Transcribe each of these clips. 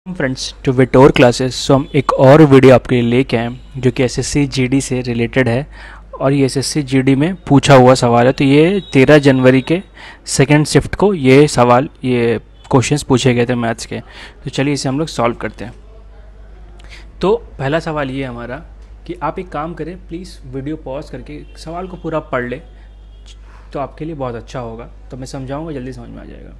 Friends to विटोर classes. So हम एक और वीडियो आपके लिए लेके आए जो कि एसएससी जीडी से रिलेटेड है और ये एसएससी जीडी में पूछा हुआ सवाल है। तो ये 13 जनवरी के सेकंड शिफ्ट को ये क्वेश्चंस पूछे गए थे मैथ्स के। तो चलिए इसे हम लोग सॉल्व करते हैं। तो पहला सवाल ये हमारा कि आप एक काम करें, प्लीज़ वीडियो पॉज करके सवाल को पूरा पढ़ ले तो आपके लिए बहुत अच्छा होगा। तो मैं समझाऊँगा, जल्दी समझ में आ जाएगा।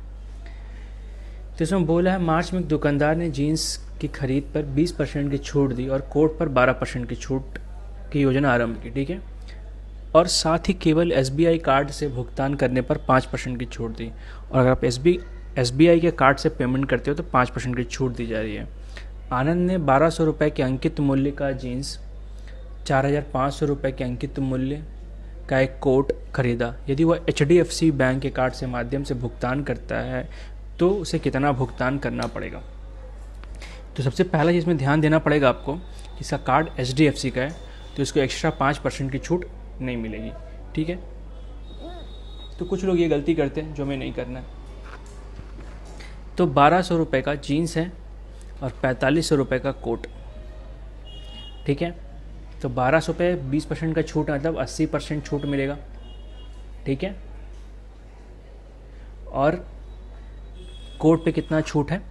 तो इसमें बोला है मार्च में एक दुकानदार ने जीन्स की खरीद पर 20% की छूट दी और कोट पर 12% की छूट की योजना आरंभ की, ठीक है। और साथ ही केवल एसबीआई कार्ड से भुगतान करने पर 5% की छूट दी। और अगर आप एसबीआई के कार्ड से पेमेंट करते हो तो 5% की छूट दी जा रही है। आनंद ने 1200 रुपये के अंकित मूल्य का जीन्स, 4500 रुपये के अंकित मूल्य का एक कोट खरीदा। यदि वह HDFC बैंक के कार्ड से माध्यम से भुगतान करता है तो उसे कितना भुगतान करना पड़ेगा। तो सबसे पहला चीज़ में ध्यान देना पड़ेगा आपको कि इसका कार्ड HDFC का है तो इसको एक्स्ट्रा 5% की छूट नहीं मिलेगी, ठीक है। तो कुछ लोग ये गलती करते हैं जो हमें नहीं करना है। तो 1200 रुपये का जीन्स है और 4500 रुपये का कोट, ठीक है। तो 1200 पे 20% का छूट मतलब 80% छूट मिलेगा, ठीक है। और कोट पे कितना छूट है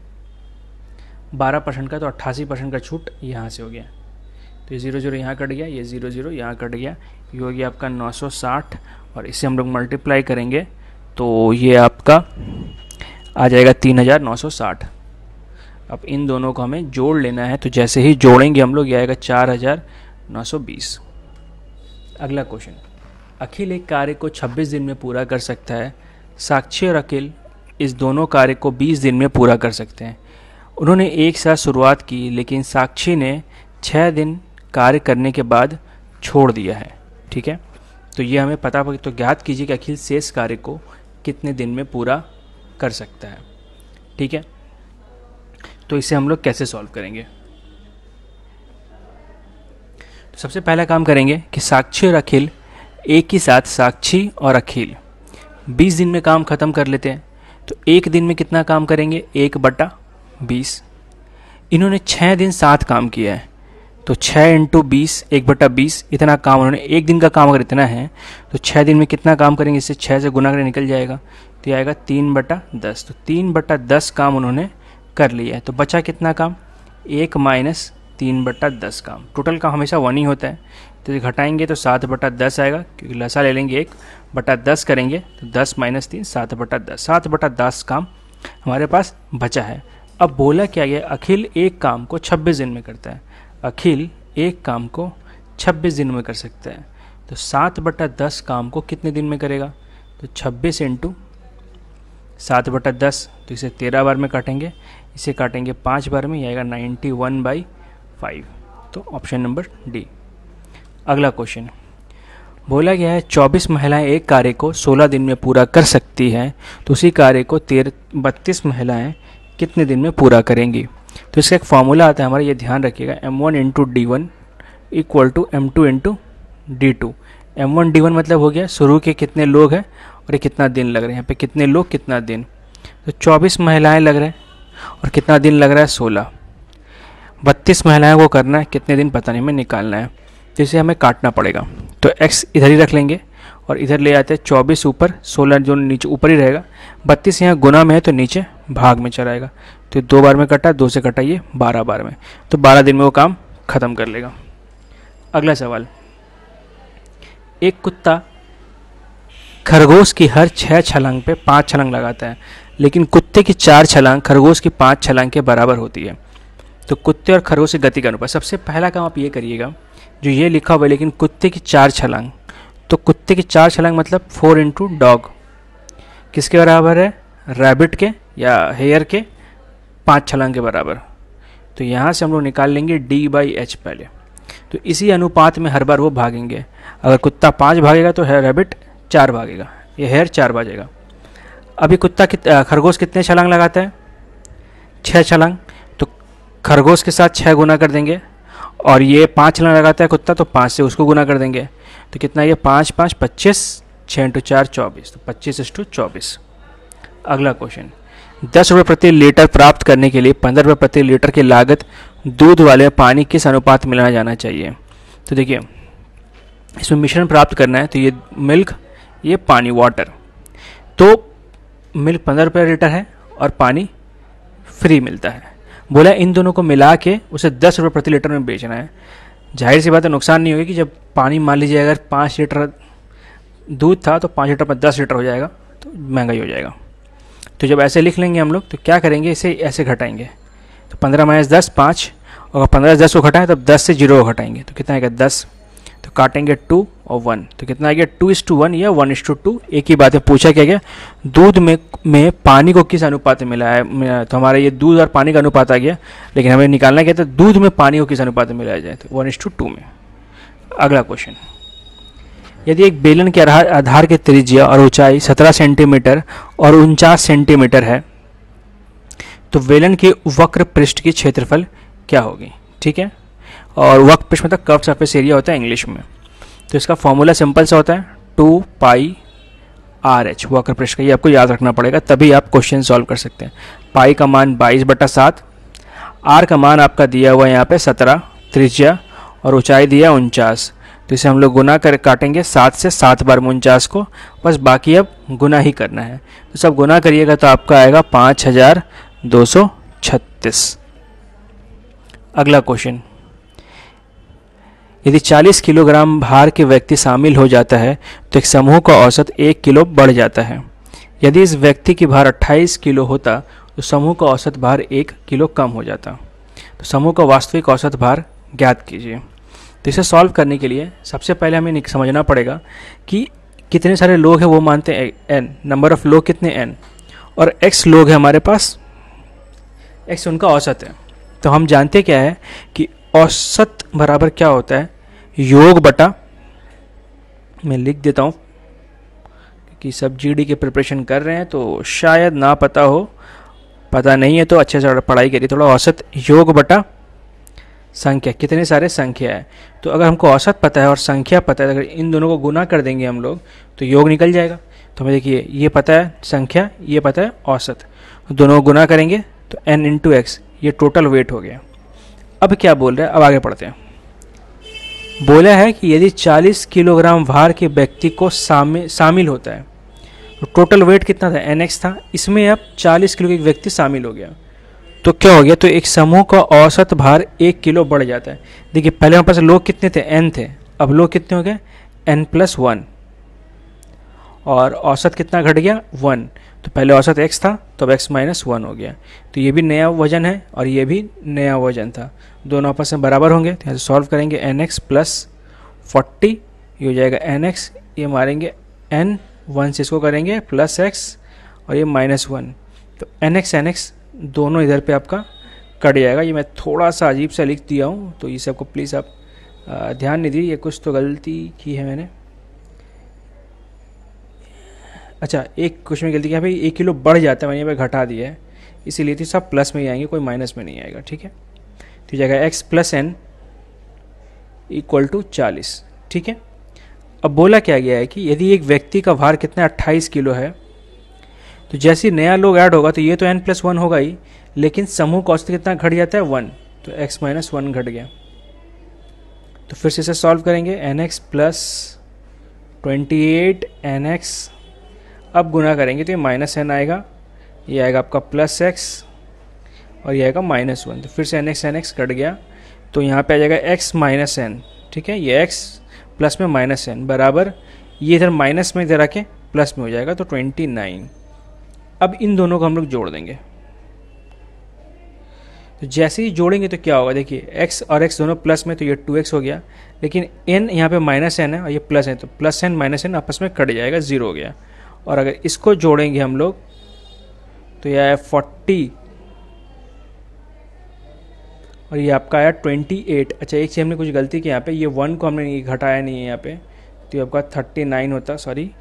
12% का, तो 88% का छूट यहाँ से हो गया। तो ये 0 0 यहाँ कट गया, ये 0 0 यहाँ कट गया, ये हो गया आपका 960 और इसे हम लोग मल्टीप्लाई करेंगे तो ये आपका आ जाएगा 3960। अब इन दोनों को हमें जोड़ लेना है, तो जैसे ही जोड़ेंगे हम लोग ये आएगा 4920। अगला क्वेश्चन, अखिल एक कार्य को 26 दिन में पूरा कर सकता है। साक्षी और अखिल इस दोनों कार्य को 20 दिन में पूरा कर सकते हैं। उन्होंने एक साथ शुरुआत की लेकिन साक्षी ने 6 दिन कार्य करने के बाद छोड़ दिया है, ठीक है। तो ये हमें पता पड़े, तो ज्ञात कीजिए कि अखिल शेष कार्य को कितने दिन में पूरा कर सकता है, ठीक है। तो इसे हम लोग कैसे सॉल्व करेंगे। तो सबसे पहला काम करेंगे कि साक्षी और अखिल एक ही साथ, साक्षी और अखिल 20 दिन में काम ख़त्म कर लेते हैं। तो एक दिन में कितना काम करेंगे 1/20। इन्होंने 6 दिन साथ काम किया है तो 6 × 20 1/20 इतना काम उन्होंने, एक दिन का काम अगर इतना है तो 6 दिन में कितना काम करेंगे, इससे 6 से गुना करके निकल जाएगा तो ये आएगा 3/10। तो 3/10 काम उन्होंने कर लिया है। तो बचा कितना काम 1 - 3/10 काम। टोटल काम हमेशा 1 ही होता है, तो घटाएंगे तो 7/10 आएगा क्योंकि लसा ले लेंगे 1/10 करेंगे तो 10 - 3 7/10। 7/10 काम हमारे पास बचा है। अब बोला क्या गया, अखिल एक काम को 26 दिन में करता है। अखिल एक काम को 26 दिन में कर सकता है तो 7/10 काम को कितने दिन में करेगा, तो 26 × 7/10। तो इसे 13 बार में काटेंगे, इसे काटेंगे 5 बार में, यह आएगा 91/5। तो ऑप्शन नंबर डी। अगला क्वेश्चन बोला गया है 24 महिलाएं एक कार्य को 16 दिन में पूरा कर सकती हैं, तो उसी कार्य को 32 महिलाएं कितने दिन में पूरा करेंगी। तो इसका एक फॉर्मूला आता है हमारा, ये ध्यान रखिएगा, M1 × D1 = M2 × D2। M1 D1 मतलब हो गया शुरू के कितने लोग हैं और ये कितना दिन लग रहे हैं, यहाँ पे कितने लोग कितना दिन। तो 24 महिलाएं लग रहे हैं और कितना दिन लग रहा है 16। 32 महिलाओं को करना है, कितने दिन पता नहीं, हमें निकालना है। तो इसे हमें काटना पड़ेगा। तो x इधर ही रख लेंगे और इधर ले आते हैं 24 ऊपर, 16 जो नीचे ऊपर ही रहेगा, 32 यहाँ गुना में है तो नीचे भाग में चला आएगा। तो 2 बार में कटा, 2 से कटा ये 12 बार में, तो 12 दिन में वो काम ख़त्म कर लेगा। अगला सवाल, एक कुत्ता खरगोश की हर 6 छलांग पे 5 छलांग लगाता है, लेकिन कुत्ते की 4 छलांग खरगोश की 5 छलांग के बराबर होती है। तो कुत्ते और खरगोश की गति का अनुपात। सबसे पहला काम आप ये करिएगा, जो ये लिखा हुआ है लेकिन कुत्ते की 4 छलांग, तो कुत्ते की 4 छलांग मतलब 4 × डॉग किसके बराबर है, रैबिट के या हेयर के 5 छलांग के बराबर। तो यहाँ से हम लोग निकाल लेंगे D/H पहले। तो इसी अनुपात में हर बार वो भागेंगे। अगर कुत्ता 5 भागेगा तो रैबिट 4 भागेगा, ये हेयर 4 भागेगा। अभी खरगोश कितने छलांग लगाता है 6 छलांग, तो खरगोश के साथ 6 गुना कर देंगे और ये 5 छलांग लगाता है कुत्ता, तो 5 से उसको गुना कर देंगे। तो कितना, ये 5 × 5 = 25, 6 × 4 = 24, तो 25 / 24। अगला क्वेश्चन, 10 रुपये प्रति लीटर प्राप्त करने के लिए 15 रुपये प्रति लीटर की लागत दूध वाले पानी किस अनुपात मिलाया जाना चाहिए। तो देखिए इसमें मिश्रण प्राप्त करना है, तो ये मिल्क, ये पानी, वाटर। तो मिल्क 15 रुपये लीटर है और पानी फ्री मिलता है। बोला इन दोनों को मिला के उसे 10 रुपये प्रति लीटर में बेचना है। जाहिर सी बात है नुकसान नहीं होगी कि जब पानी मान लीजिए अगर 5 लीटर दूध था तो 5 लीटर पर 10 लीटर हो जाएगा, तो महंगाई हो जाएगा। तो जब ऐसे लिख लेंगे हम लोग तो क्या करेंगे, इसे ऐसे घटाएंगे। तो 15 माइनस 10 5, और 15 10 को घटाएं तब 10 से 0 को घटाएंगे तो कितना आएगा 10। तो काटेंगे 2 और 1, तो कितना आ गया 2:1 या 1:2। एक ही बात है, पूछा क्या गया, दूध में पानी को किस अनुपात में मिलाया है। तो हमारा ये दूध और पानी का अनुपात आ गया, लेकिन हमें निकालना क्या था, दूध में पानी को किस अनुपात में मिलाया जाए, तो 1:2 में। अगला क्वेश्चन, यदि एक बेलन के आधार की त्रिज्या और ऊंचाई 17 सेंटीमीटर और 49 सेंटीमीटर है तो बेलन के वक्र पृष्ठ की क्षेत्रफल क्या होगी। ठीक है, और वक्र पृष्ठ मतलब कर्व सरफेस एरिया होता है इंग्लिश में। तो इसका फॉर्मूला सिंपल सा होता है 2πRh वक्र पृष्ठ का, ये आपको याद रखना पड़ेगा, तभी आप क्वेश्चन सॉल्व कर सकते हैं। पाई का मान 22/7, आर का मान आपका दिया हुआ है यहाँ पे 17 त्रिज्या और ऊंचाई दिया 49। तो इसे हम लोग गुना कर काटेंगे 7 से 7 बार 49 को, बस बाकी अब गुना ही करना है। तो सब गुना करिएगा तो आपका आएगा 5236। अगला क्वेश्चन, यदि 40 किलोग्राम भार के व्यक्ति शामिल हो जाता है तो एक समूह का औसत 1 किलो बढ़ जाता है। यदि इस व्यक्ति की भार 28 किलो होता तो समूह का औसत भार 1 किलो कम हो जाता। तो समूह का वास्तविक औसत भार ज्ञात कीजिए। तो इसे सॉल्व करने के लिए सबसे पहले हमें समझना पड़ेगा कि कितने सारे लोग हैं, वो मानते हैं n, नंबर ऑफ लोग कितने n, और x लोग हैं हमारे पास, x उनका औसत है। तो हम जानते क्या है कि औसत बराबर क्या होता है, योग बटा, मैं लिख देता हूँ क्योंकि सब जीडी के प्रिपरेशन कर रहे हैं तो शायद ना पता हो, पता नहीं है तो अच्छे से पढ़ाई करिए थोड़ा। औसत योग बटा संख्या, कितने सारे संख्या है। तो अगर हमको औसत पता है और संख्या पता है, अगर इन दोनों को गुना कर देंगे हम लोग तो योग निकल जाएगा। तो हमें देखिए ये पता है संख्या, ये पता है औसत, दोनों को गुना करेंगे तो n × x, ये टोटल वेट हो गया। अब क्या बोल रहे हैं, अब आगे पढ़ते हैं। बोला है कि यदि 40 किलोग्राम भार के व्यक्ति को शामिल होता है तो टोटल वेट कितना था, nx था, इसमें अब 40 किलो के व्यक्ति शामिल हो गया तो क्या हो गया, तो एक समूह का औसत भार 1 किलो बढ़ जाता है। देखिए पहले हमारे पास लोग कितने थे, n थे, अब लोग कितने हो गए n+1, और औसत कितना घट गया 1। तो पहले औसत x था तो अब x-1 हो गया। तो ये भी नया वजन है और ये भी नया वजन था, दोनों आपस में बराबर होंगे। तो यहाँ से सॉल्व करेंगे nx + 40, ये हो जाएगा nx, ये मारेंगे n, 1 से इसको करेंगे +x और ये -1, तो nx दोनों इधर पे आपका कट जाएगा। ये मैं थोड़ा सा अजीब सा लिख दिया हूँ तो इसे आपको प्लीज़ आप ध्यान नहीं दीजिए, ये कुछ तो गलती की है मैंने। अच्छा, एक क्वेश्चन में गलती किया भाई, 1 किलो बढ़ जाता है, मैंने यहाँ पे घटा दिया है, इसीलिए तो सब प्लस में ही आएंगे, कोई माइनस में नहीं आएगा। ठीक है, तो जाएगा x + n = 40। ठीक है, अब बोला क्या गया है कि यदि एक व्यक्ति का भार कितना 28 किलो है तो जैसे नया लोग ऐड होगा तो ये तो n+1 होगा ही, लेकिन समूह का औसत कितना घट जाता है 1, तो x-1 घट गया। तो फिर से इसे सॉल्व करेंगे, nx + 28 nx, अब गुना करेंगे तो ये -n आएगा, ये आएगा आपका +x और ये आएगा -1। तो फिर से nx कट गया तो यहाँ पे आ जाएगा x - n। ठीक है, ये x प्लस में -n बराबर, ये इधर माइनस में इधर आके प्लस में हो जाएगा तो 29। अब इन दोनों को हम लोग जोड़ देंगे, तो जैसे ही जोड़ेंगे तो क्या होगा, देखिए x और x दोनों प्लस में तो ये 2x हो गया, लेकिन n यहाँ पे -n है और ये प्लस है तो +n - n आपस में कट जाएगा, 0 हो गया। और अगर इसको जोड़ेंगे हम लोग तो यह है 40 और ये आपका आया 28। अच्छा, एक चीज़ हमने कुछ गलती की यहाँ पे, ये 1 को हमने घटाया नहीं है यहाँ पे, तो ये आपका 39 होता, सॉरी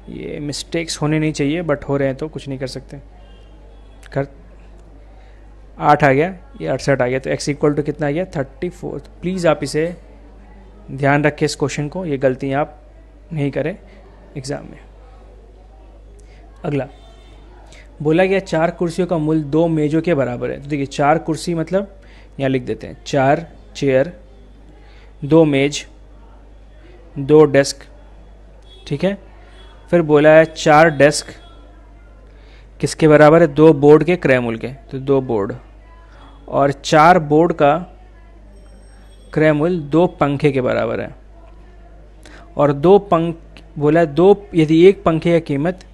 ये मिस्टेक्स होने नहीं चाहिए बट हो रहे हैं तो कुछ नहीं कर सकते। कर 8 आ गया, ये 68 आ गया, तो x = कितना आ गया 34। तो प्लीज़ आप इसे ध्यान रखें इस क्वेश्चन को, ये गलतियाँ आप नहीं करें एग्ज़ाम में। अगला, बोला गया 4 कुर्सियों का मूल्य 2 मेजों के बराबर है। तो देखिए 4 कुर्सी मतलब यहाँ लिख देते हैं 4 चेयर, 2 मेज, 2 डेस्क, ठीक है। फिर बोला है 4 डेस्क किसके बराबर है, 2 बोर्ड के क्रय मूल्य के, तो 2 बोर्ड, और 4 बोर्ड का क्रय मूल्य 2 पंखे के बराबर है। और 2 पंख बोला है 2, यदि एक पंखे की कीमत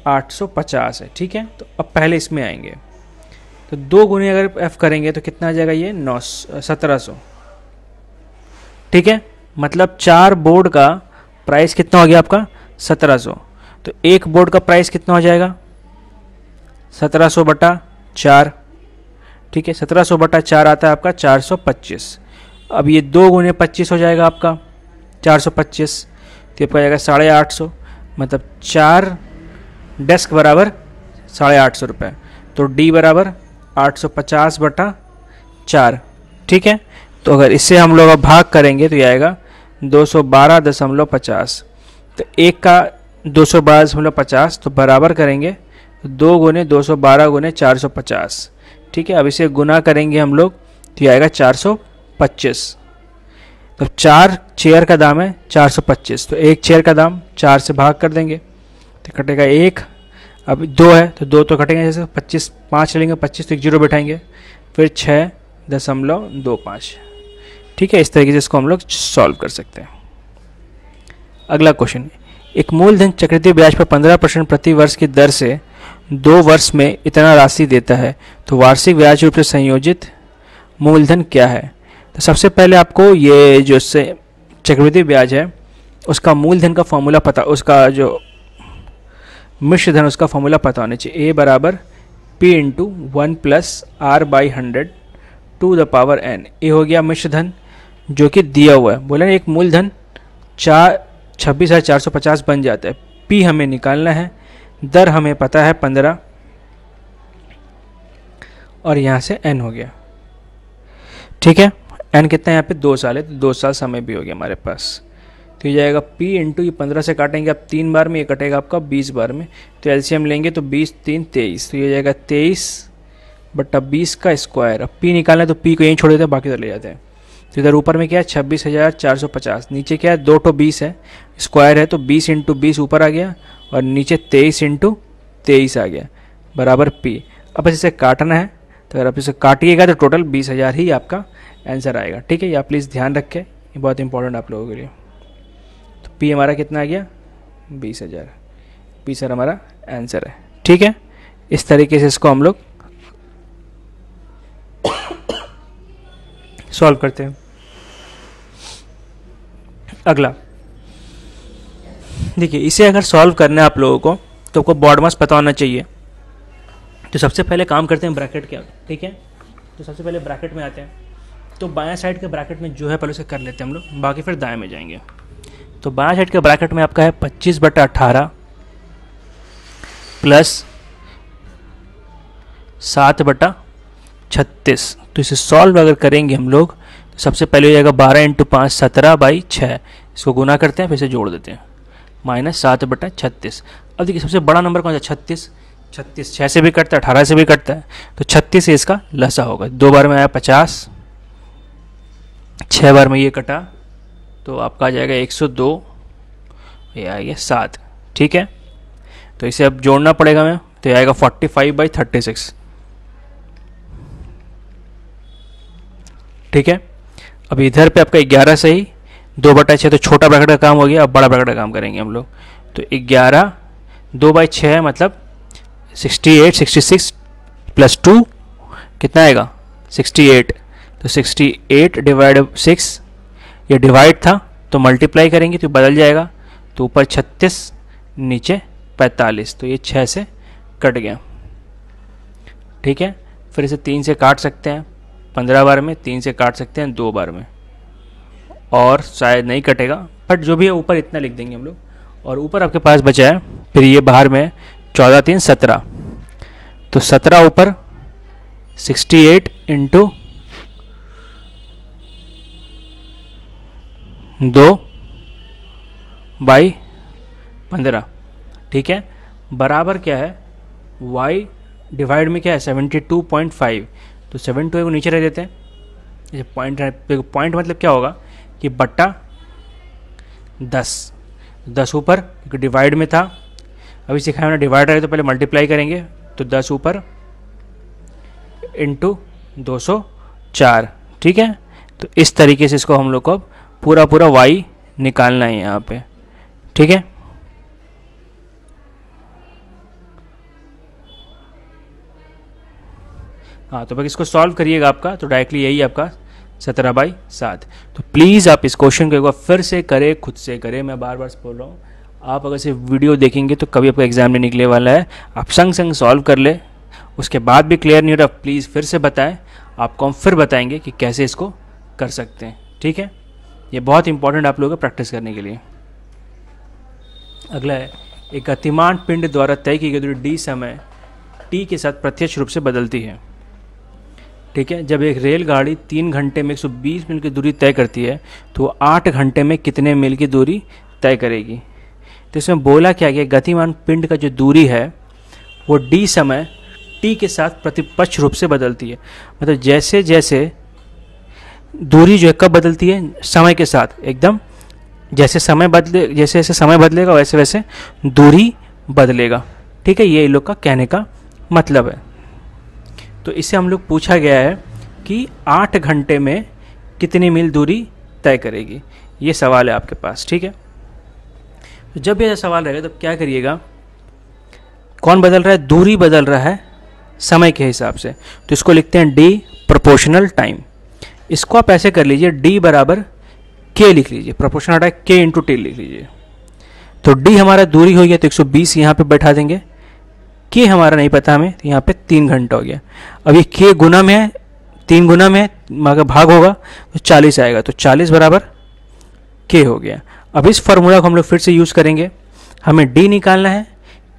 850 है, ठीक है। तो अब पहले इसमें आएंगे, तो 2 गुने अगर एफ करेंगे तो कितना आ जाएगा, ये 1700, ठीक है। मतलब 4 बोर्ड का प्राइस कितना हो गया आपका 1700। तो एक बोर्ड का प्राइस कितना हो जाएगा 1700 बटा 4, ठीक है। 1700 बटा 4 आता है आपका 425। अब ये 2 गुने 25 हो जाएगा आपका 425, तो आपका जाएगा 850, मतलब 4 डेस्क बराबर 850 रुपये। तो डी बराबर 850 बटा 4, ठीक है। तो अगर इससे हम लोग अब भाग करेंगे तो ये आएगा 212.50। तो एक का 212.50, तो बराबर करेंगे 2 गुने 212 गुने 450, ठीक है। अब इसे गुना करेंगे हम लोग तो ये आएगा 425। तो 4 चेयर का दाम है 425, तो एक चेयर का दाम 4 से भाग कर देंगे तो कटेगा 1। अब 2 है तो 2 तो कटेंगे, जैसे 25 5 लेंगे 25 तो 1 जीरो बैठाएंगे, फिर 6.25, ठीक है। इस तरीके से इसको हम लोग सॉल्व कर सकते हैं। अगला क्वेश्चन, एक मूलधन चक्रवृद्धि ब्याज पर 15% प्रति वर्ष की दर से 2 वर्ष में इतना राशि देता है, तो वार्षिक ब्याज रूप से संयोजित मूलधन क्या है। तो सबसे पहले आपको ये जो चक्रवृद्धि ब्याज है उसका मूलधन का फॉर्मूला पता, उसका जो मिश्र धन उसका फॉर्मूला पता होना चाहिए। ए बराबर P into 1 plus R by 100 to the power n. A हो गया मिश्र धन जो कि दिया हुआ है, बोले ना एक मूलधन 26,450 बन जाता है। पी हमें निकालना है, दर हमें पता है 15, और यहाँ से एन हो गया, ठीक है। एन कितना है यहाँ पे 2 साल है, तो 2 साल समय भी हो गया हमारे पास। तो ये जाएगा P इंटू ये 15 से काटेंगे आप 3 बार में, ये कटेगा आपका 20 बार में, तो एलसीएम लेंगे तो 20 3 23, तो ये जाएगा 23 बटा 20 का स्क्वायर। अब P निकालना है तो P को यहीं छोड़ देते हैं, बाकी तो ले जाते हैं। तो इधर ऊपर में क्या है 26,450, नीचे क्या है 2 तो 20 है, स्क्वायर है तो 20 इंटू 20 ऊपर आ गया, और नीचे 23 इंटू 23 आ गया बराबर P। अब इसे काटना है, तो अगर आप इसे काटिएगा तो टोटल 20,000 ही आपका आंसर आएगा, ठीक है। ये आप प्लीज़ ध्यान रखें, ये बहुत इंपॉर्टेंट आप लोगों के लिए। तो P हमारा कितना आ गया 20,000, P सर हमारा आंसर है, ठीक है। इस तरीके से इसको हम लोग सॉल्व करते हैं। अगला देखिए, इसे अगर सॉल्व करना है आप लोगों को तो आपको बॉडमास पता होना चाहिए। तो सबसे पहले काम करते हैं ब्रैकेट के, ठीक है। तो सबसे पहले ब्रैकेट में आते हैं, तो बायां साइड के ब्रैकेट में जो है पहले उसे कर लेते हैं हम लोग, बाकी फिर दाएं में जाएंगे। तो बायां साइड के ब्रैकेट में आपका है 25/18 प्लस 7/36। तो इसे सॉल्व अगर करेंगे हम लोग तो सबसे पहले हो जाएगा 12 इंटू 5 17/6, इसको गुना करते हैं फिर से जोड़ देते हैं, माइनस 7/36। अब देखिए सबसे बड़ा नंबर कौन सा 36, 6 से भी कटता है 18 से भी कटता है, तो 36 से इसका लसा होगा। 2 बार में आया 50, 6 बार में ये कटा तो आपका आ जाएगा 102, ये आएगा 7, ठीक है। तो इसे अब जोड़ना पड़ेगा हमें, तो ये आएगा 45/36, ठीक है। अब इधर पे आपका 11 सही, 2/6 तो छोटा ब्रैकेट का काम हो गया, अब बड़ा ब्रैकेट का काम करेंगे हम लोग। तो 11 2/6 है मतलब 68, 66 प्लस 2 कितना आएगा 68, तो 68 डिवाइड 6, ये डिवाइड था तो मल्टीप्लाई करेंगे तो बदल जाएगा, तो ऊपर 36 नीचे 45, तो ये 6 से कट गया, ठीक है। फिर इसे 3 से काट सकते हैं 15 बार में, 3 से काट सकते हैं 2 बार में, और शायद नहीं कटेगा, बट जो भी है ऊपर इतना लिख देंगे हम लोग। और ऊपर आपके पास बचा है फिर ये बाहर में 14 3 17, तो 17 ऊपर 68 इंटू 2/15, ठीक है। बराबर क्या है, y डिवाइड में क्या है 72.5, तो 72 को नीचे रख देते हैं, ये पॉइंट है, पॉइंट मतलब क्या होगा कि बट्टा 10 ऊपर, क्योंकि डिवाइड में था, अभी सिखाया मैंने डिवाइडर है तो पहले मल्टीप्लाई करेंगे, तो 10 ऊपर इंटू 204, ठीक है। तो इस तरीके से इसको हम लोग को पूरा y निकालना है यहाँ पे, ठीक है। हाँ, तो बस इसको सॉल्व करिएगा आपका, तो डायरेक्टली यही आपका 17/7। तो प्लीज़ आप इस क्वेश्चन को एक बार फिर से करें, खुद से करें, मैं बार बार बोल रहा हूँ, आप अगर सिर्फ वीडियो देखेंगे तो कभी आपका एग्जाम नहीं निकले वाला है। आप संग संग सॉल्व कर ले, उसके बाद भी क्लियर नहीं हो रहा प्लीज़ फिर से बताएं, आपको हम फिर बताएंगे कि कैसे इसको कर सकते हैं, ठीक है। ये बहुत इंपॉर्टेंट आप लोगों को प्रैक्टिस करने के लिए। अगला है, एक गतिमान पिंड द्वारा तय की गई दूरी डी समय टी के साथ प्रत्यक्ष रूप से बदलती है, ठीक है। जब एक रेलगाड़ी 3 घंटे में 120 मील की दूरी तय करती है तो 8 घंटे में कितने मील की दूरी तय करेगी। तो इसमें बोला क्या गया, गतिमान पिंड का जो दूरी है वो डी समय टी के साथ प्रतिपक्ष रूप से बदलती है। मतलब जैसे जैसे दूरी जो है कब बदलती है, समय के साथ, एकदम जैसे समय बदले, जैसे जैसे समय बदलेगा वैसे वैसे दूरी बदलेगा, ठीक है। ये इन लोग का कहने का मतलब है। तो इससे हम लोग पूछा गया है कि 8 घंटे में कितनी मील दूरी तय करेगी, ये सवाल है आपके पास, ठीक है। तो जब ये सवाल रहेगा तब क्या करिएगा, कौन बदल रहा है, दूरी बदल रहा है समय के हिसाब से, तो इसको लिखते हैं डी प्रोपोर्शनल टाइम। इसको आप ऐसे कर लीजिए, डी बराबर के लिख लीजिए, प्रोपोर्शनल हटा के इंटू टी लिख लीजिए। तो डी हमारा दूरी हो गया तो 120 यहाँ पे बैठा देंगे, के हमारा नहीं पता हमें, तो यहाँ पे 3 घंटा हो गया। अब ये के गुना में है, 3 गुना में है, मगर भाग होगा तो 40 आएगा, तो 40 बराबर के हो गया। अब इस फार्मूला को हम लोग फिर से यूज़ करेंगे, हमें डी निकालना है,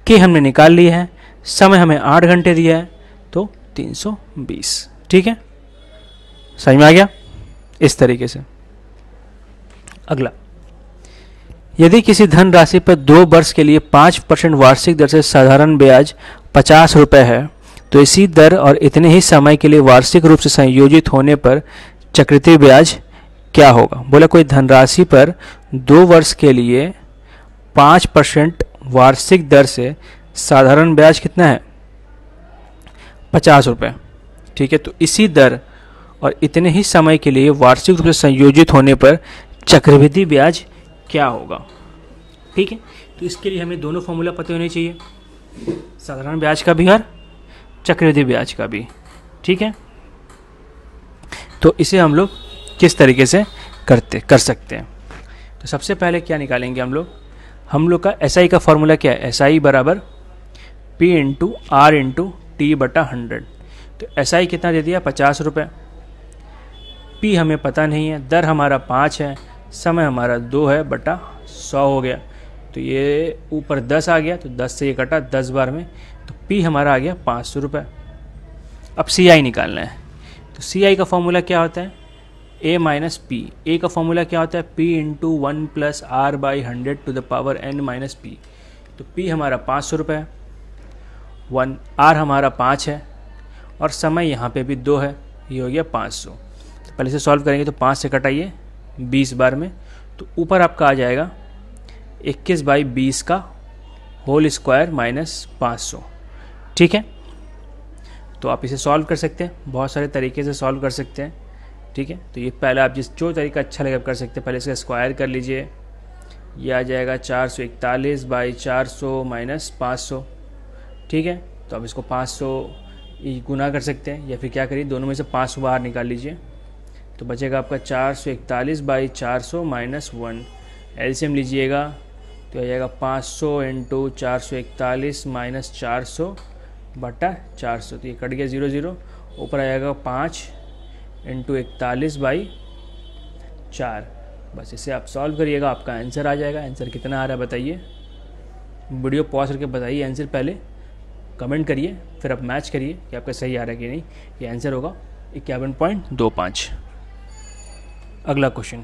के हमने निकाल लिया है, समय हमें 8 घंटे दिया है, तो 320, ठीक है। समझ में आ गया इस तरीके से। अगला, यदि किसी धनराशि पर 2 वर्ष के लिए 5% वार्षिक दर से साधारण ब्याज 50 रुपये है, तो इसी दर और इतने ही समय के लिए वार्षिक रूप से संयोजित होने पर चक्रवृद्धि ब्याज क्या होगा। बोला कोई धनराशि पर 2 वर्ष के लिए 5% वार्षिक दर से साधारण ब्याज कितना है, 50 रुपये, ठीक है। तो इसी दर और इतने ही समय के लिए वार्षिक रूप से संयोजित होने पर चक्रवृद्धि ब्याज क्या होगा, ठीक है। तो इसके लिए हमें दोनों फॉर्मूला पता होने चाहिए, साधारण ब्याज का भी और चक्रवृद्धि ब्याज का भी, ठीक है। तो इसे हम लोग किस तरीके से कर सकते हैं। तो सबसे पहले क्या निकालेंगे हम लोग का एसआई का फॉर्मूला क्या है, एसआई बराबर P into R into T बटा 100। तो एसआई कितना दे दिया, 50 रुपये, पी हमें पता नहीं है, दर हमारा 5 है, समय हमारा 2 है, बटा 100 हो गया। तो ये ऊपर 10 आ गया, तो 10 से ये कटा 10 बार में, तो पी हमारा आ गया 500 रुपये। अब सी आई निकालना है, तो सी आई का फॉर्मूला क्या होता है, ए माइनस पी। ए का फॉर्मूला क्या होता है, P into 1 plus R by 100 to the power N minus P. तो पी हमारा 500 रुपये है, 1 आर हमारा 5 है, और समय यहाँ पे भी 2 है, ये हो गया 500। तो पहले से सॉल्व करेंगे, तो 5 से कटाइए 20 बार में, तो ऊपर आपका आ जाएगा 21/20 का होल स्क्वायर माइनस 500, ठीक है। तो आप इसे सॉल्व कर सकते हैं, बहुत सारे तरीके से सॉल्व कर सकते हैं, ठीक है। तो ये पहले आप जो तरीका अच्छा लगे आप कर सकते हैं। पहले इसका स्क्वायर कर लीजिए, ये आ जाएगा 441/400 माइनस 500, ठीक है। तो आप इसको 500 गुना कर सकते हैं, या फिर क्या करिए, दोनों में से 500 बाहर निकाल लीजिए, तो बचेगा आपका 441/400 माइनस 1। एलसीएम लीजिएगा तो आ जाएगा 500 इंटू 441 माइनस 400 बटा 400, तो ये कट गया 0 0, ऊपर आ जाएगा 5 इंटू 41/4। बस इसे आप सॉल्व करिएगा, आपका आंसर आ जाएगा। आंसर कितना आ रहा है बताइए, वीडियो पॉज करके बताइए आंसर, पहले कमेंट करिए, फिर आप मैच करिए कि आपका सही आ रहा है कि नहीं। ये आंसर होगा 51.25। अगला क्वेश्चन,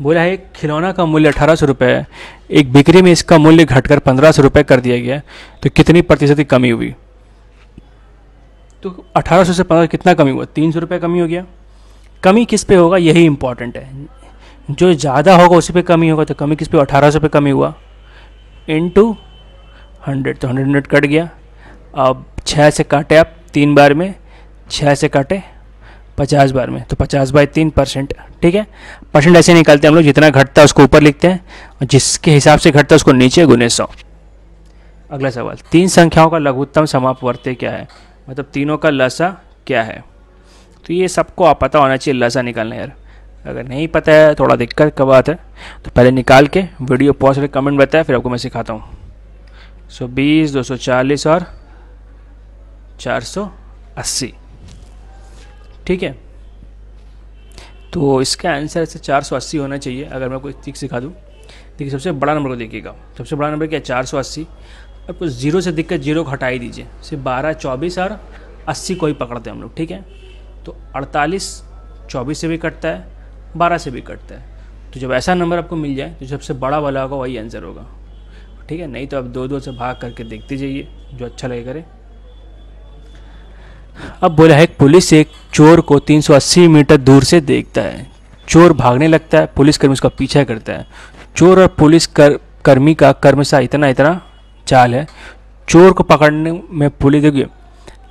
बोला है एक खिलौना का मूल्य 1800 रुपये है, एक बिक्री में इसका मूल्य घटकर 1500 रुपये कर दिया गया, तो कितनी प्रतिशत की कमी हुई? तो 1800 से 1500 कितना कमी हुआ? 300 रुपये कमी हो गया। कमी किस पे होगा, यही इंपॉर्टेंट है। जो ज़्यादा होगा उसी पे कमी होगा, तो कमी किस पे? 1800 पे कमी हुआ इंटू 100, तो 100 कट गया। अब 6 से काटे आप 3 बार में, 6 से काटे 50 बार में, तो 50/3%। ठीक है, परसेंट ऐसे निकालते हैं हम लोग, जितना घटता है उसको ऊपर लिखते हैं और जिसके हिसाब से घटता है उसको नीचे गुने 100। अगला सवाल, 3 संख्याओं का लघुत्तम समापवर्ती क्या है? मतलब तीनों का लसा क्या है? तो ये सबको आप पता होना चाहिए लसा निकालना यार। अगर नहीं पता है, थोड़ा दिक्कत का बात है, तो पहले निकाल के वीडियो पॉज करके कमेंट बताया, फिर आपको मैं सिखाता हूँ। 120, 240 और 480। ठीक है, तो इसका आंसर ऐसे 480 होना चाहिए। अगर मैं कोई चीज़ सिखा दूँ, देखिए सबसे बड़ा नंबर को देखिएगा, सबसे बड़ा नंबर क्या है? 480। आपको जीरो से दिक्कत, जीरो को हटा ही दीजिए, सिर्फ 12, 24 और 80 को ही पकड़ते हैं हम लोग। ठीक है, तो 48 24 से भी कटता है, 12 से भी कटता है। तो जब ऐसा नंबर आपको मिल जाए तो सबसे बड़ा वाला होगा वही आंसर होगा। ठीक है, नहीं तो आप 2 से भाग करके देखते जाइए, जो अच्छा लगे करे। अब बोला है पुलिस एक चोर को 380 मीटर दूर से देखता है। चोर भागने लगता है, पुलिसकर्मी उसका पीछा करता है। चोर और पुलिस कर्मी का क्रमशः इतना चाल है, चोर को पकड़ने में पुलिस देखिए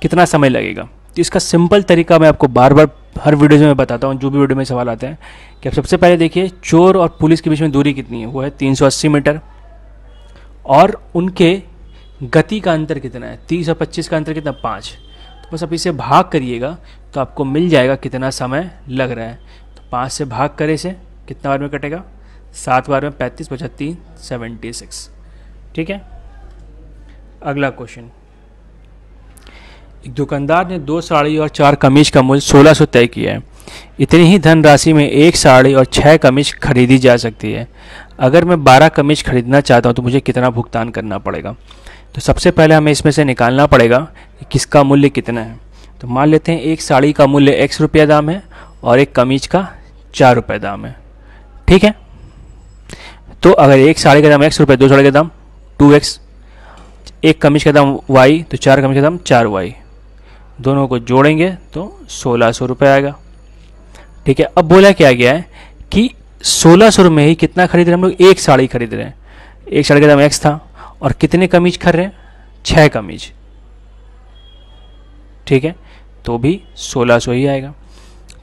कितना समय लगेगा। तो इसका सिंपल तरीका मैं आपको बार बार हर वीडियो में बताता हूँ, जो भी वीडियो में सवाल आते हैं, कि आप सबसे पहले देखिए चोर और पुलिस के बीच में दूरी कितनी है, वो है 380 मीटर, और उनके गति का अंतर कितना है, 30 और 25 का अंतर कितना, 5। तो बस आप इसे भाग करिएगा तो आपको मिल जाएगा कितना समय लग रहा है। तो 5 से भाग करे से कितना बार में कटेगा? 7 बार में, 35, 35, 76। ठीक है, अगला क्वेश्चन, एक दुकानदार ने 2 साड़ी और 4 कमीज का मूल्य 1600 तय किया है। इतनी ही धनराशि में 1 साड़ी और 6 कमीज खरीदी जा सकती है। अगर मैं 12 कमीज खरीदना चाहता हूँ तो मुझे कितना भुगतान करना पड़ेगा? तो सबसे पहले हमें इसमें से निकालना पड़ेगा कि किसका मूल्य कितना है। तो मान लेते हैं एक साड़ी का मूल्य X रुपया दाम है और एक कमीज का 4 रुपये दाम है। ठीक है, तो अगर एक साड़ी का दाम X रुपये, 2 साड़ी का दाम 2X, एक कमीज का दाम Y, तो 4 कमीज का दाम 4Y, दोनों को जोड़ेंगे तो 1600 रुपये आएगा। ठीक है, अब बोला क्या गया है कि 1600 में ही कितना खरीद रहे हैं हम लोग? एक साड़ी खरीद रहे हैं। एक साड़ी का दाम X था और कितने कमीज खरीद रहे हैं? 6 कमीज। ठीक है, तो भी 1600 ही आएगा।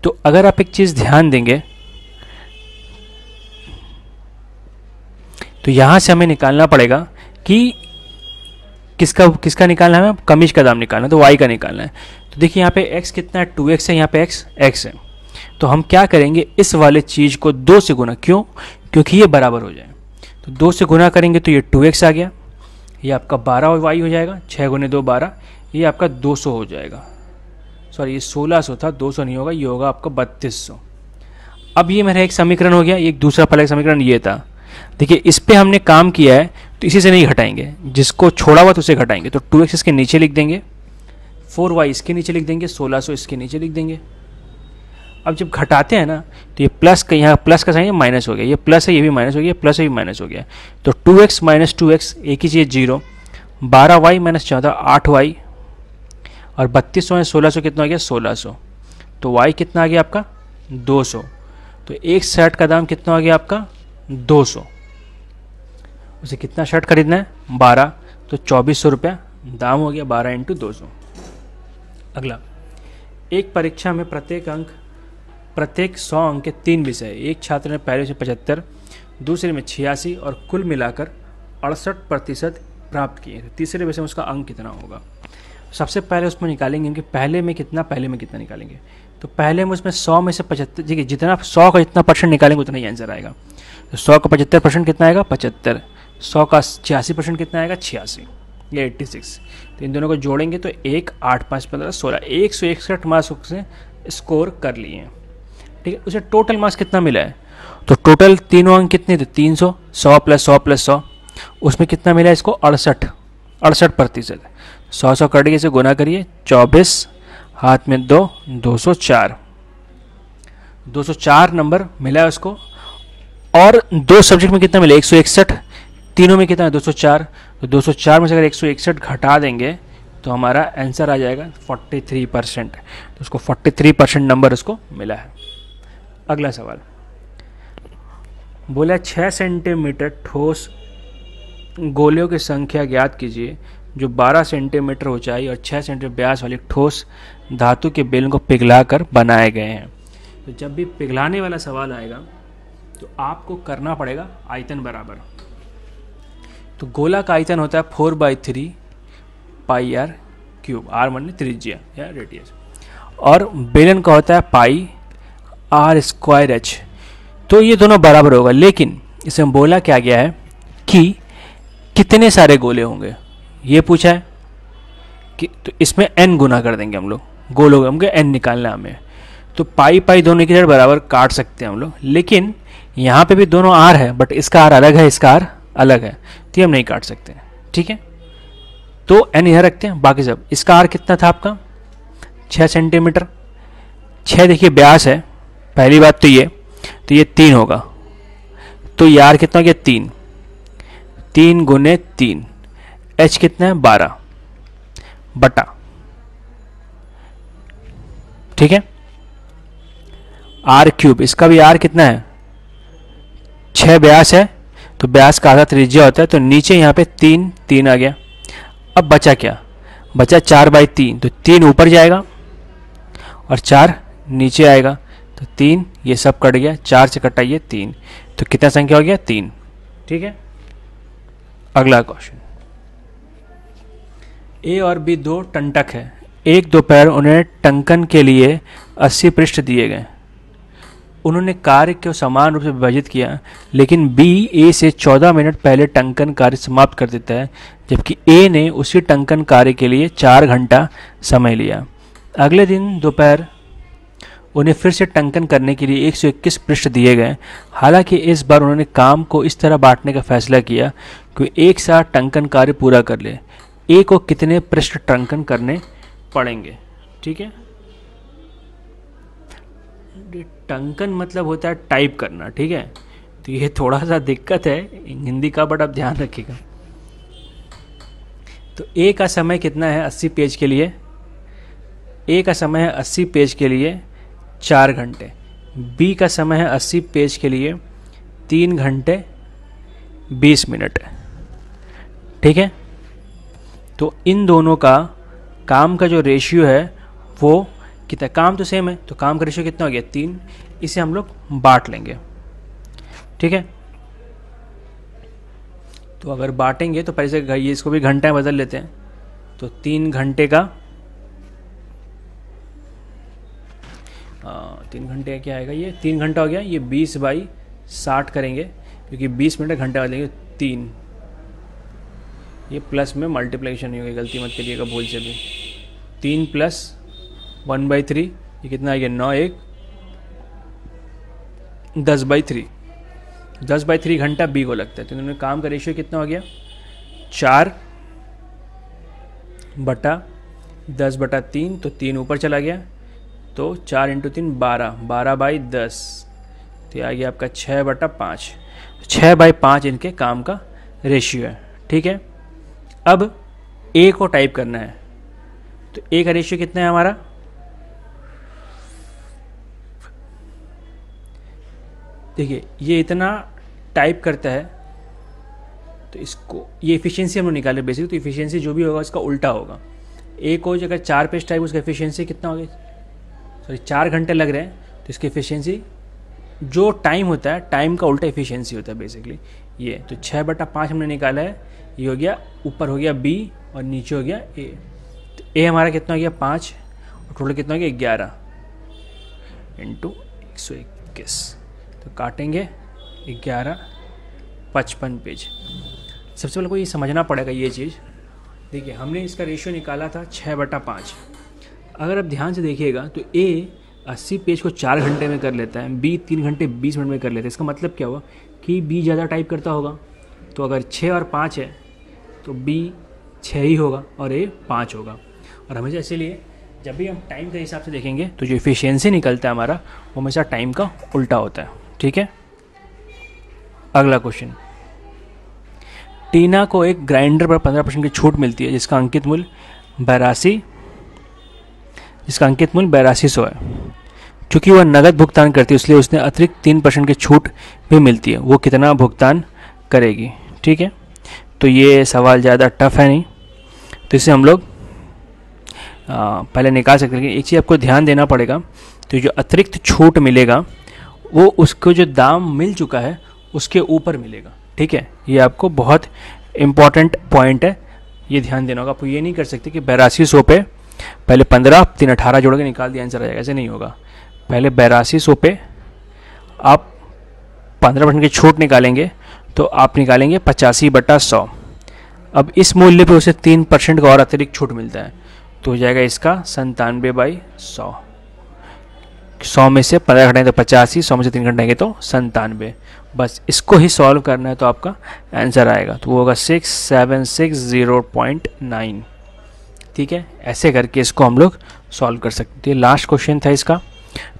तो अगर आप एक चीज़ ध्यान देंगे तो यहाँ से हमें निकालना पड़ेगा कि किसका निकालना है? हमें कमीज का दाम निकालना है, तो Y का निकालना है। तो देखिए यहाँ पे X कितना है? 2X है, यहाँ पे X है। तो हम क्या करेंगे, इस वाले चीज़ को 2 से गुना, क्यों? क्योंकि ये बराबर हो जाए। तो 2 से गुना करेंगे तो ये 2X आ गया, ये आपका 12Y हो जाएगा, 6 गुने 2 12, ये आपका 200 हो जाएगा। सॉरी, ये 1600 था, 200 नहीं होगा, ये होगा आपका 3200। अब ये मेरा एक समीकरण हो गया, एक दूसरा फलक समीकरण ये था। देखिए इस पे हमने काम किया है तो इसी से नहीं घटाएंगे, जिसको छोड़ा हुआ तो उसे घटाएंगे। तो 2X इसके नीचे लिख देंगे, 4Y इसके नीचे लिख देंगे, 1600 इसके नीचे लिख देंगे। अब जब घटाते हैं ना तो ये प्लस का, यहाँ प्लस का साइन माइनस हो गया, ये प्लस है ये भी माइनस हो गया, प्लस है भी माइनस हो गया। तो 2X माइनस 2X एक ही चीज़ 0, 12Y माइनस 14 8Y, और 3200 है 1600 कितना हो गया? 1600। तो Y कितना आ गया आपका? 200। तो एक शर्ट का दाम कितना हो गया आपका? 200। उसे कितना शर्ट खरीदना है? 12, तो 2400 रुपया दाम हो गया, 12 × 200। अगला, एक परीक्षा में प्रत्येक 100 अंक के 3 विषय, एक छात्र ने पहले से 75, दूसरे में 86 और कुल मिलाकर 68% प्राप्त किए। तो तीसरे विषय में उसका अंक कितना होगा? सबसे पहले उसमें निकालेंगे कि पहले में कितना निकालेंगे। तो पहले में उसमें 100 में से 75, देखिए जितना 100 का जितना परसेंट निकालेंगे उतना ही आंसर आएगा। तो 100 का 75% कितना आएगा? 75। 100 का 86% कितना आएगा? 86, ये 86। तो इन दोनों को जोड़ेंगे तो 1 8 5 15 16, 161 मार्क्स से स्कोर कर लिए हैं। ठीक है, उसे टोटल मार्क्स कितना मिला है? तो टोटल तीनों अंक कितने थे? 300, 100 + 100 + 100, उसमें कितना मिला इसको? 68%। 100 कट के इसे गुना करिए, 24 हाथ में 2 204 नंबर मिला है उसको। और 2 सब्जेक्ट में कितना मिले 161, तीनों में कितना है 204, तो 204 में से अगर 161 घटा देंगे तो हमारा आंसर आ जाएगा 43%, तो उसको 43% नंबर उसको मिला है। अगला सवाल बोला 6 सेंटीमीटर ठोस गोलियों की संख्या ज्ञात कीजिए जो 12 सेंटीमीटर ऊंचाई और 6 सेंटीमीटर व्यास वाली ठोस धातु के बेलन को पिघलाकर बनाए गए हैं। तो जब भी पिघलाने वाला सवाल आएगा तो आपको करना पड़ेगा आयतन बराबर। तो गोला का आयतन होता है 4/3 पाई आर क्यूब, आर मान त्रिज्या या रेडियस, और बेलन का होता है पाई आर स्क्वायर एच। तो ये दोनों बराबर होगा, लेकिन इसमें बोला क्या गया है कि कितने सारे गोले होंगे, ये पूछा है कि तो इसमें n गुना कर देंगे हम लोग, गोलों का हमको n निकालना हमें। तो पाई पाई दोनों की तरह बराबर काट सकते हैं हम लोग, लेकिन यहाँ पे भी दोनों आर है, बट इसका आर अलग है, इसका आर अलग है, तो हम नहीं काट सकते। ठीक है, तो n यहाँ रखते हैं, बाकी सब। इसका आर कितना था आपका 6 सेंटीमीटर, 6 देखिए व्यास है, पहली बात तो ये 3 होगा, तो ये आर कितना हो गया 3, 3 गुने 3, h कितना है 12 बटा, ठीक है, आर क्यूब, इसका भी आर कितना है 6 व्यास है, तो व्यास का आधा त्रिज्या होता है, तो नीचे यहाँ पे 3 3 आ गया। अब बचा क्या, बचा 4/3, तो 3 ऊपर जाएगा और 4 नीचे आएगा, तो 3 ये सब कट गया, 4 से कटाइए 3, तो कितना संख्या हो गया 3। ठीक है, अगला क्वेश्चन, ए और बी 2 टंटक है, एक दोपहर उन्हें टंकन के लिए 80 पृष्ठ दिए गए। उन्होंने कार्य को समान रूप से विभाजित किया, लेकिन बी ए से 14 मिनट पहले टंकन कार्य समाप्त कर देता है, जबकि ए ने उसी टंकन कार्य के लिए 4 घंटा समय लिया। अगले दिन दोपहर उन्हें फिर से टंकन करने के लिए 121 पृष्ठ दिए गए। हालांकि इस बार उन्होंने काम को इस तरह बांटने का फैसला किया कि एक साथ टंकन कार्य पूरा कर ले। ए को कितने पृष्ठ टंकन करने पड़ेंगे। ठीक है, टंकन मतलब होता है टाइप करना। ठीक है, तो ये थोड़ा सा दिक्कत है हिंदी का, बट आप ध्यान रखिएगा। तो ए का समय कितना है 80 पेज के लिए, ए का समय है 80 पेज के लिए 4 घंटे, बी का समय है 80 पेज के लिए 3 घंटे 20 मिनट। ठीक है, तो इन दोनों का काम का जो रेशियो है वो कितना, काम तो सेम है, तो काम का रेशियो कितना हो गया 3, इसे हम लोग बांट लेंगे। ठीक है, तो अगर बांटेंगे तो पहले से ये इसको भी घंटा में बदल लेते हैं, तो 3 घंटे का 3 घंटे क्या आएगा, ये 3 घंटा हो गया, ये 20/60 करेंगे क्योंकि 20 मिनट घंटा बदलेंगे 3, ये प्लस में मल्टीप्लिकेशन नहीं होगी, गलती मत करिएगा भूल से भी। 3 + 1/3 ये कितना आ गया 9 1 10/3, 10/3 घंटा बी को लगता है। तो इन्होंने काम का रेशियो कितना हो गया 4/10/3, तो 3 ऊपर चला गया, तो 4 × 3 12, 12/10, तो आ गया आपका 6/5, 6/5 इनके काम का रेशियो है। ठीक है, अब ए को टाइप करना है, तो ए का रेशियो कितना है हमारा, देखिए ये इतना टाइप करता है, तो इसको ये इफिशियंसी हम लोग निकाले बेसिक, तो इफिशियंसी जो भी होगा उसका उल्टा होगा। ए को अगर 4 पेज टाइप, उसका इफिशियंसी कितना होगा, सॉरी 4 घंटे लग रहे हैं, तो इसकी इफिशियंसी जो टाइम होता है टाइम का उल्टा इफिशियंसी होता है बेसिकली ये। तो 6/5 हमने निकाला है, ये हो गया, ऊपर हो गया बी और नीचे हो गया ए। तो ए हमारा कितना हो गया 5 और टोटल कितना हो गया 11 × 121, तो काटेंगे 11 55 पेज। सबसे पहले को ये समझना पड़ेगा ये चीज़। देखिए हमने इसका रेशियो निकाला था 6/5। अगर आप ध्यान से देखिएगा तो ए 80 पेज को 4 घंटे में कर लेता है, बी 3 घंटे 20 मिनट में कर लेता है। इसका मतलब क्या हुआ कि बी ज़्यादा टाइप करता होगा, तो अगर 6 और 5 है तो बी 6 ही होगा और ए 5 होगा। और हमेशा इसीलिए जब भी हम टाइम के हिसाब से देखेंगे तो जो इफिशियंसी निकलता है हमारा वो हमेशा टाइम का उल्टा होता है। ठीक है, अगला क्वेश्चन, टीना को एक ग्राइंडर पर 15% की छूट मिलती है जिसका अंकित मूल्य 8200 है। क्योंकि वह नगद भुगतान करती है इसलिए उसने अतिरिक्त 3% की छूट भी मिलती है, वो कितना भुगतान करेगी? ठीक है, तो ये सवाल ज़्यादा टफ है नहीं, तो इसे हम लोग पहले निकाल सकते हैं। एक चीज़ आपको ध्यान देना पड़ेगा, तो जो अतिरिक्त छूट मिलेगा वो उसको जो दाम मिल चुका है उसके ऊपर मिलेगा। ठीक है, ये आपको बहुत इम्पॉर्टेंट पॉइंट है, ये ध्यान देना होगा। आप ये नहीं कर सकते कि 8200 पे पहले 15 3 18 जोड़ के निकाल दिया आंसर आ जाएगा, ऐसे नहीं होगा। पहले 8200 पे आप 15% की छूट निकालेंगे तो आप निकालेंगे 85/100। अब इस मूल्य पे उसे 3% का और अतिरिक्त छूट मिलता है, तो हो जाएगा इसका 97/100। 100 में से 15 घटाएंगे तो 85, 100 में से 3 घटाएंगे तो 97। बस इसको ही सॉल्व करना है तो आपका आंसर आएगा, तो वो होगा 6760.9। ठीक है, ऐसे करके इसको हम लोग सॉल्व कर सकते हैं। लास्ट क्वेश्चन था इसका,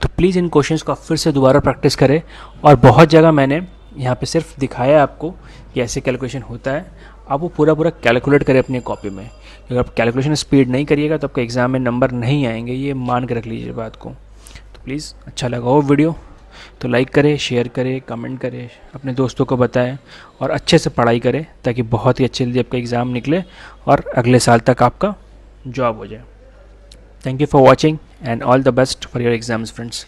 तो प्लीज़ इन क्वेश्चंस को फिर से दोबारा प्रैक्टिस करें। और बहुत जगह मैंने यहाँ पे सिर्फ दिखाया आपको कि ऐसे कैलकुलेशन होता है, आप वो पूरा कैलकुलेट करें अपनी कॉपी में। अगर आप कैलकुलेशन स्पीड नहीं करिएगा तो आपका एग्ज़ाम में नंबर नहीं आएंगे, ये मान के रख लीजिए बात को। तो प्लीज़ अच्छा लगा हो वीडियो तो लाइक करें, शेयर करें, कमेंट करें, अपने दोस्तों को बताएं और अच्छे से पढ़ाई करें ताकि बहुत ही अच्छे जल्दी आपका एग्ज़ाम निकले और अगले साल तक आपका जॉब हो जाए। Thank you for watching and all the best for your exams friends.